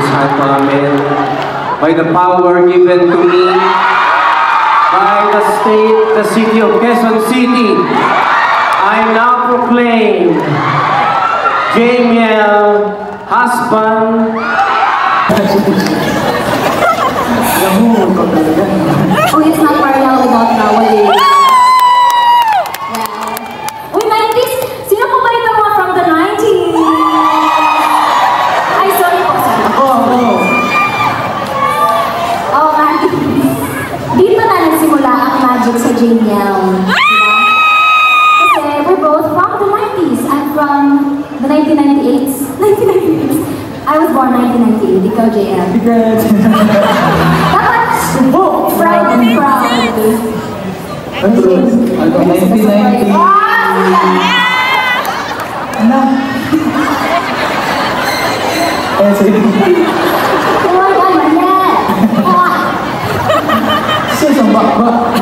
Santo Amen. By the power given to me by the state, the city of Quezon City, I now proclaim Jamiel, husband. Oh, it's not Mariel without nowadays. Yeah. Uy, 90s! Sino po ba ito mga from the 90s? Ay, sorry po, sorry. Oh, man. Dito na nagsimula ang magic sa Jamiel. Diba? Kasi we're both from the 90s. I'm from the 1998s. 1998s. I was born 1998. Ikaw, JM. Dapat proud and proud. Ano? 1990. Ano? Eh, sige. Oh my God, Mariel! Siya isang bakba.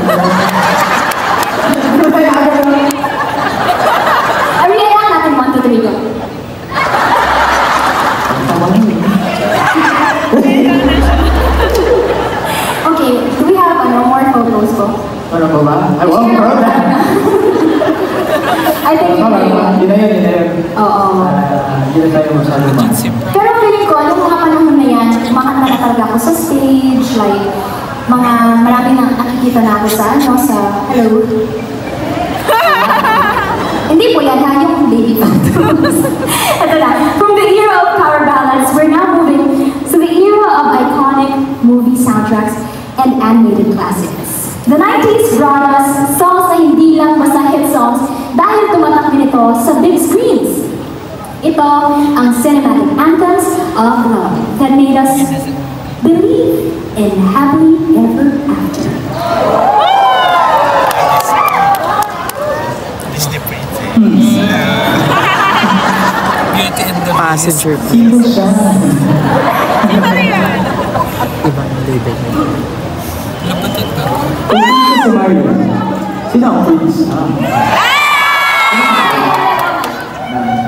Ano tayo agad na? Ariel lang natin 1, 2, 3, go. Okay, do we have more photos po? Ano ba ba? Ay, wow, proud na. I think you may. Yun na yun. Oo. Hindi na tayo masyado ba? Pero feeling ko, nung mga panahon na yan, kumakanta na talaga ako sa stage, like, marami nang nakikita na ako sa, hello. Hindi po yan, yung baby photos. Ito na, from the era of power ballads, we're now moving to the era of iconic movie soundtracks and animated classics. The 90s brought us songs na hindi lang basta hit songs dahil tumatak din ito sa big screens. Ito ang cinematic anthems of love that made us believe in happily ever after. Beauty and the Passenger. Sino siya? Ibang label na yun. Lapatat ka. Kung sino si Mario? Sino ang prince?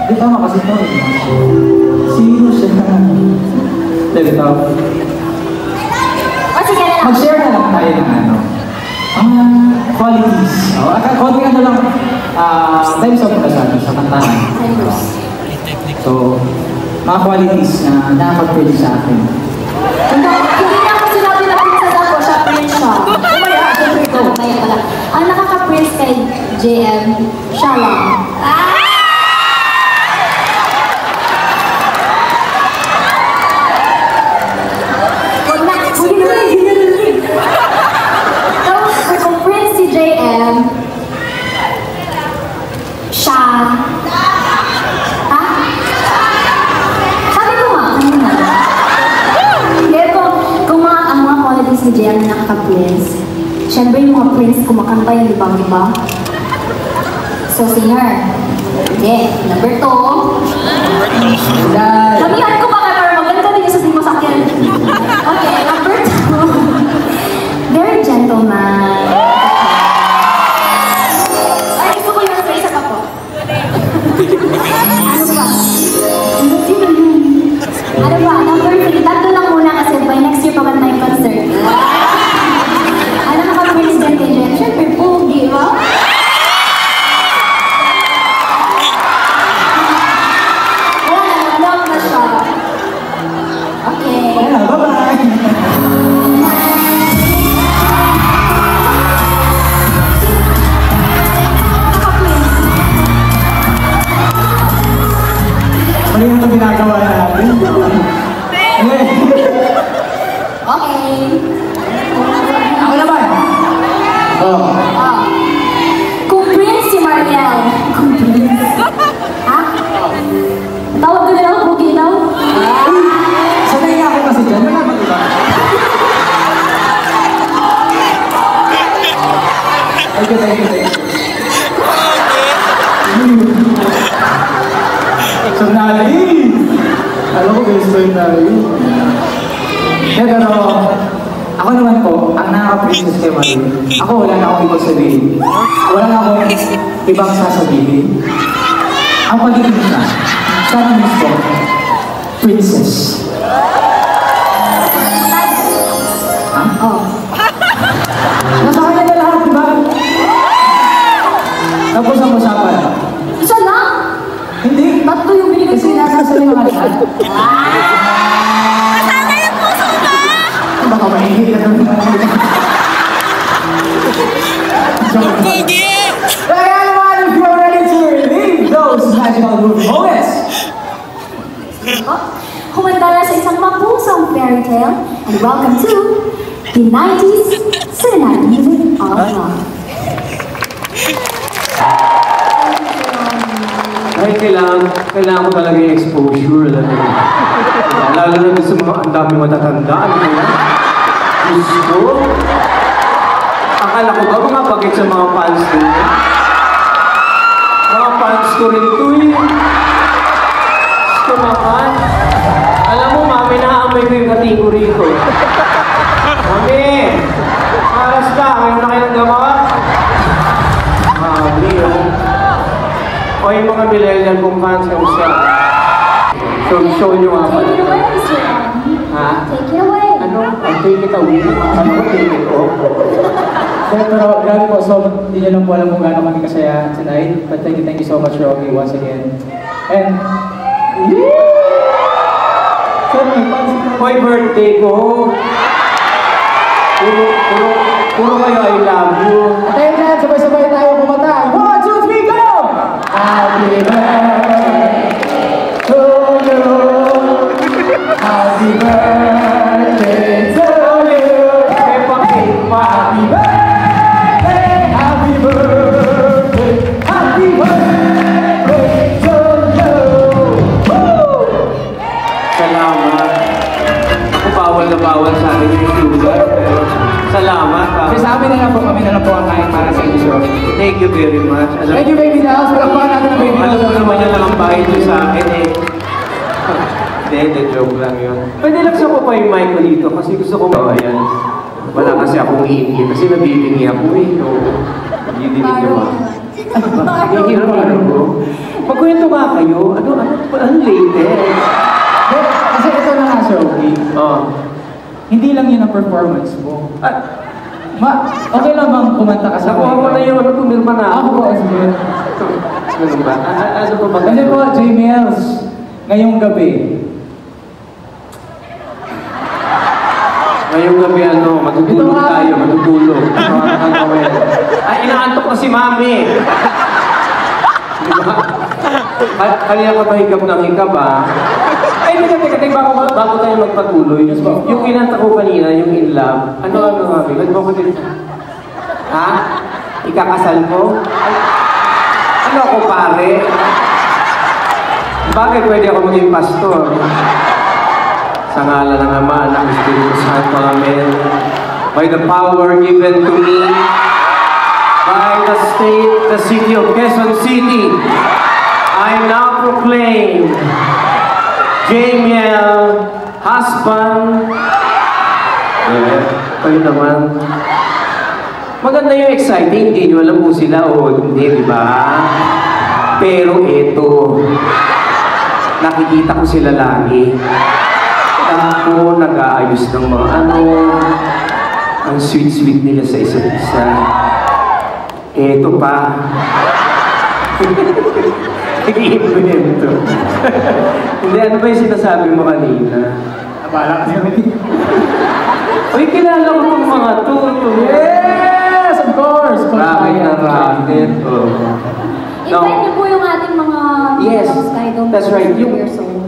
Di tama kasi ito eh. Sino siya? Ito. O sige na lang. Mag-share na lang tayo ng qualities. Konti lang, times of kasano sa kantahan. So, mga qualities na nakapag-pwede sa akin. Hindi na ako sinabi na princess ako, siya prince siya. Umaya, siyempre ito. Umaya pala. Ang nakaka-prince kay JM, siya lang. Huwag na, huli na rin. Kung prince si JM, siya. Si JM na nakaka-prince. Siyempre yung mga prince kumakanta yung ibang-iba. So, singer. Okay, number 2. Lamihan ko baka para maganda din yung sa masakyan. Okay, number 2. Very gentleman. Ay, gusto ko yung sa isa pa po. Ano ba? Ano ba? Number 3. Tatlo lang muna kasi by next year pa man tayong concert. Ano nakapag-prince dyan kay Jen? Siyempre, pogi, ba? Wala na, alam na siya. Okay. Bye-bye! Mali ang ginagawa natin. Okay. Ako naman. Kung prince si Mariel. Kung prince. Ha? Tawag ko na lang, pogi daw. Sanay nga ako kasi dyan. Wala ba diba? Thank you. So, Nali! Alam ko gusto yung Nali. Pero, ako naman po, ang nakaka-princess kay Marie, ako wala na akong ibang sabihin. Wala na akong ibang sasabihin. Ang pagiging siya, sana mismo, princess. Fairy Tale, and welcome to the 90s Cinematic Music of Love. Ay, kailangan ko talaga yung exposure. Lalo na sa mga ang dami matatanda. Ano ba yan? Gusto? Akala ko ba mga bagay sa mga fans ko? Mga fans ko rin ito eh. Gusto naman. Alam mo, mami, naamoy ko yung kategory ko. Mami! Maras ka, ngayon na kayo ng gamot? Mami, oh. O yung mga millennial kong fans, kamusta? Show nyo nga pala. Take it away, Mr. Andy. Ha? Take it away. Ano? I'll take it away. Ano ko take it off? Pero grabe po, so hindi nyo lang po alam kung gaano kami kasaya tonight. But thank you so much, Rocky, once again. And, Hoy, birthday ko! Puro kayo I love you. tayo dyan, sabay-sabay tayo kumata. 1, 2, 3, go! Happy birthday to you. Happy birthday to you. Happy birthday, happy birthday, happy birthday to you. Woo! Salamat. Ako bawal na bawal sa akin yung sugar, pero salamat. Kasi sa amin na lang po, kami na lang po ang kain para sa inyo. Thank you very much. Thank you, Baby Dolls. Palakpakan natin ang Baby Alam Dolls. mo naman yan lang ang bahay nyo sa akin eh. Hindi, joke lang yun. Pwede lang sa ko pa yung mic ko dito kasi gusto ko ayan. Wala kasi akong iingi kasi nabibingi ako eh. So, hindi din nyo ba? Hihirap ano ko. Magkwento nga kayo. Ano latest? Kasi ito na nga, Shogi. Oh. Hindi lang yun ang performance mo. Okay lang bang kumanta ka sa Nakuha mo na yung ano, pumirma na Ako po, sige. Ano ba? Ano ba ba? Kasi po, J. Mills, ngayong gabi. Ngayong gabi ano, matutulog tayo, matutulog. Ay, inaantok na si Mami. Di ba? Kanina ka ba hikap ng hikap ah? Ay, teka, bago tayo magpatuloy. Yung kinanta ko kanina, yung in love, ano, Mami? Ba't mo ko din? Ha? Ikakasal ko? Ano ako, pare? Bakit pwede ako maging pastor? Sa ngalan ng Ama, ng Espiritu Santo, Amen. By the power given to me by the state, the city of Quezon City, I now proclaim Jamiel, husband. Kayo naman. Maganda yung exciting, hindi nyo alam kung sila o hindi, di ba? Pero eto, nakikita ko sila lagi. Ako, nag-aayos ng mga ano, ang sweet-sweet nila sa isa't isa. Eto pa. Nag-i-implemento. Hindi, ano ba yung sinasabi mo kanina? Abala kasi kami. Uy, kilala ko itong mga to. Yes, of course. Rocket na rocket. Oh. Invite niyo po yung ating mga Yes, Skydome that's right.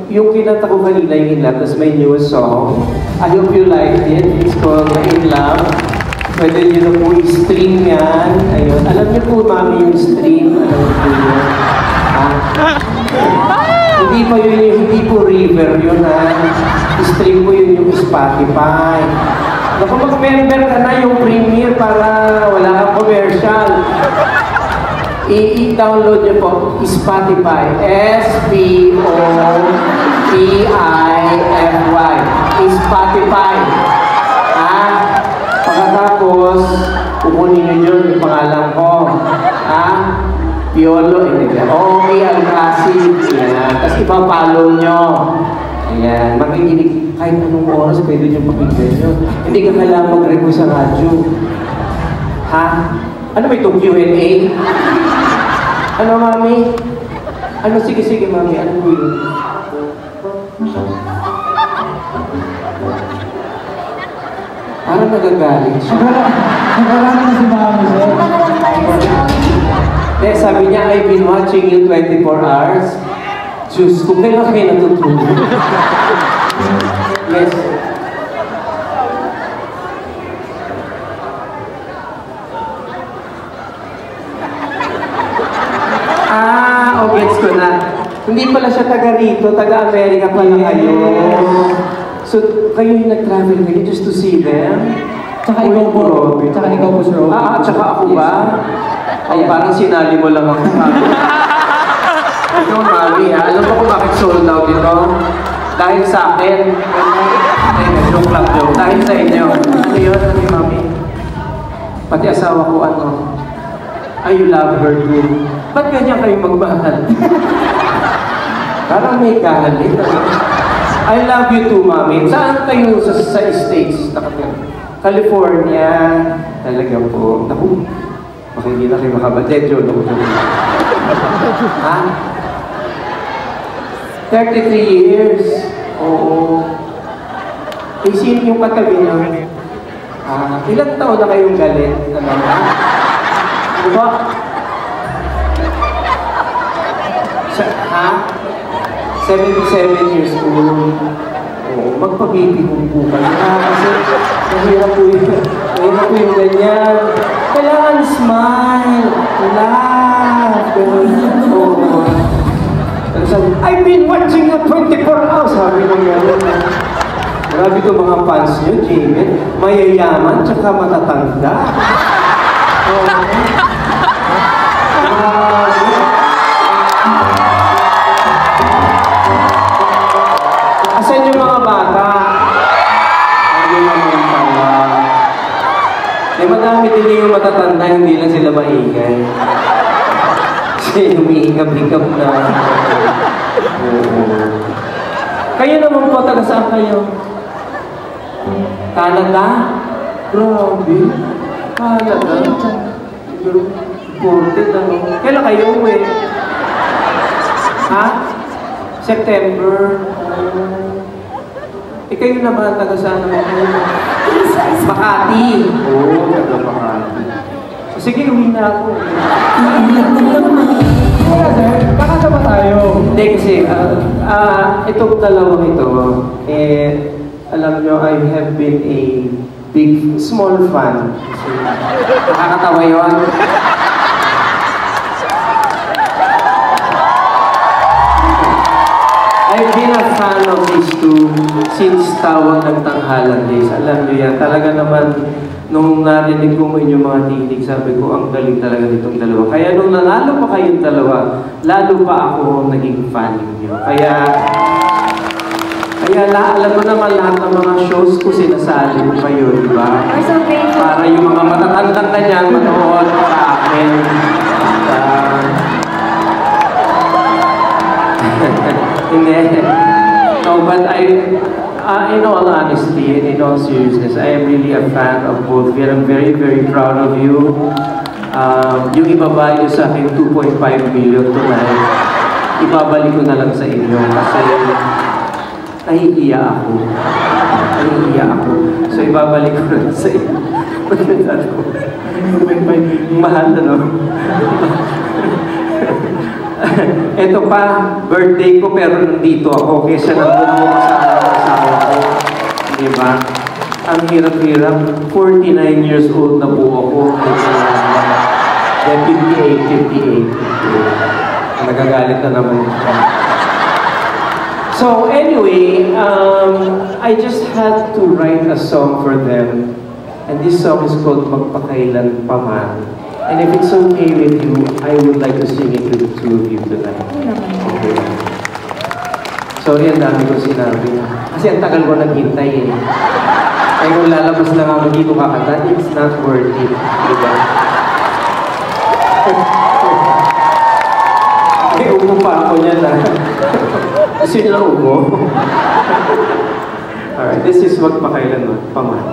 Yung kinanta ko kanina yung In Love, that's my newest song. I hope you liked it. It's called In Love. Pwede nyo na po i-stream yan. Ayun. Alam niyo po, Mami, yung stream. Alam niyo po yun. Hindi pa yun yung, hindi po River yun ha. I-stream po yun yung Spotify. Naku, mag-member ka na yung premiere para wala kang commercial. I-download nyo po Spotify. S-P-O-T-I-F-Y. Spotify. Ha? Pagkatapos, kukunin nyo yun yung pangalan ko. Ha? Piolo, Omi Alcacid. Yan. Tapos ipapollow nyo. Ayan. Makikinig kahit anong oras pwede nyo pakinggan nyo. Hindi ka kailangan mag-request sa radyo. Ha? Ano ba itong Q&A? Ano, Mami? Ano? Sige, Mami. Ano po yun? Parang nagagaling siya. Nagkaraan na si Mami, sir. Eh, sabi niya, I've been watching you 24 hours. Diyos ko, kailan kayo natutulog? Yes. Hindi pala siya taga rito, taga-Amerika pala kayo. So, kayo yung nag-travel kayo just to see them? Tsaka ikaw po, Robby. tsaka ikaw po, Sir Robby. Tsaka ako ba? Ay, parang sinali mo lang ako. Ito, mami, alam mo kung bakit sold out ito? Dahil sa akin. Ay, joke lang, joke. Dahil sa inyo. Ano yun, mami? Pati asawa ko, I love her too. Ba't ganyan kayo magmahal? Parang may galit. I love you too, mami. Saan kayo sa States? California. Talaga po. Naku, baka hindi na kayo makabaded yun. Ha? 33 years. Oo. Eh, sino yung katabi niyo? Ilang taon na kayong galit? Ano ba? Ha? 77 years old. Oo, magpabibigong po ka na kasi mahirap po yung ganyan. Kailangan smile, laugh, oo. I've been watching you 24 hours, sabi ng gano'n. Grabe ito mga fans nyo, Jamie. Mayayaman, tsaka matatanda. Asan yung mga bata? Ayun naman pala. Madami din yung matatanda, hindi lang sila maingay. Kasi humihingap-hingap na. Kayo naman po, taga saan kayo? Canada? Grabe. Canada? Siguro, imported ano. Kailan kayo uwi? Ha? September? Kayo naman, taga saan naman kayo? Makati. Oo, taga Makati. Sige, uwi na ako. Kakasa ba tayo? Hindi kasi, itong dalawang ito, alam nyo, I have been a small fan. Kasi, nakakatawa yun. I've been a fan of these two since Tawag ng Tanghalan Days. Alam nyo yan, talaga naman, nung narinig ko mo inyong mga tinig, sabi ko, ang galing talaga nitong dalawa. Kaya nung nanalo pa kayong dalawa, lalo pa ako naging fan ninyo. Kaya alam mo naman lahat ng mga shows ko sinasali ko kayo, di ba? Para yung mga matatandang kanyang manood sa akin. Hindi. No, but in all honesty and in all seriousness, I am really a fan of both of you. I'm very, very proud of you. Yung ibabalyo sa akin 2.5 million tonight, ibabalik ko na lang sa inyo kasi nahihiya ako. So ibabalik ko na lang sa inyo. Mahal na, no? Ito pa, birthday ko pero nandito ako kesa nandun mo sa asawa ko. Diba? Ang hirap-hirap. 49 years old na po ako. Then 58. Nagagalit na naman. So anyway, I just had to write a song for them. And this song is called Magpakailan Pa Man. And if it's okay with you, I would like to sing it with the two of you tonight. Okay. Sorry, ang dami ko sinabi. Kasi ang tagal ko naghintay eh. Ay kung lalabas lang ako dito kakanta, it's not worth it. Diba? Eh, upo pa ako niyan na. Kasi na upo. Alright, this is Magpakailan Pa Man.